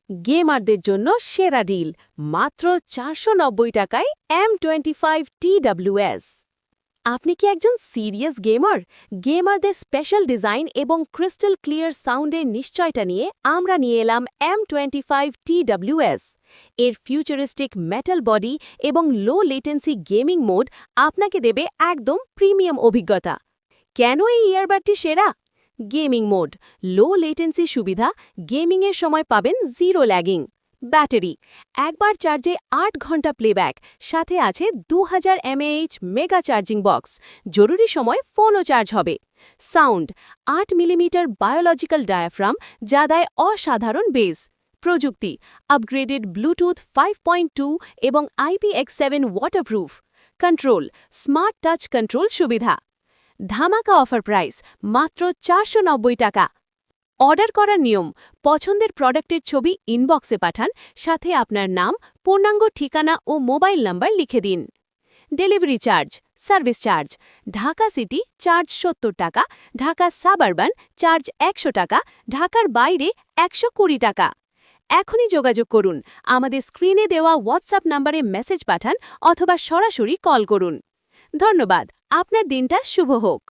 গেমারদের জন্য সেরা ডিল মাত্র 490 টাকায় M25 TWS। আপনি কি একজন সিরিয়াস গেমার? গেমারদের স্পেশাল ডিজাইন এবং ক্রিস্টাল ক্লিয়ার সাউন্ডের নিশ্চয়তা নিয়ে আমরা নিয়ে এলাম M25 TWS। এর ফিউচারিস্টিক মেটাল বডি এবং লো লেটেন্সি গেমিং মোড আপনাকে দেবে একদম প্রিমিয়াম অভিজ্ঞতা। কেন এই ইয়ারবাডটি সেরা? গেমিং মোড, লো লেটেন্সি সুবিধা, গেমিংয়ের সময় পাবেন জিরো ল্যাগিং। ব্যাটারি, একবার চার্জে 8 ঘন্টা প্লেব্যাক, সাথে আছে 2000 mAh মেগা চার্জিং বক্স, জরুরি সময় ফোনও চার্জ হবে। সাউন্ড, 8 মিলিমিটার বায়োলজিক্যাল ডায়াফ্রাম, যা দেয় অসাধারণ বেস। প্রযুক্তি, আপগ্রেডেড ব্লুটুথ 5.2 এবং IPX7 waterproof. Control, smart touch control সুবিধা। ধামাকা অফার প্রাইস মাত্র 490 টাকা। অর্ডার করার নিয়ম, পছন্দের প্রোডাক্টের ছবি ইনবক্সে পাঠান, সাথে আপনার নাম, পূর্ণাঙ্গ ঠিকানা ও মোবাইল নাম্বার লিখে দিন। Delivery charge, service charge, Dhaka city charge 70 টাকা, ঢাকা সাবারবান চার্জ 100 টাকা, ঢাকার বাইরে 120 টাকা। এখনই যোগাযোগ করুন, আমাদের স্ক্রিনে দেওয়া হোয়াটসঅ্যাপ নম্বরে মেসেজ পাঠান অথবা সরাসরি কল করুন। ধন্যবাদ, আপনার দিনটা শুভ হোক।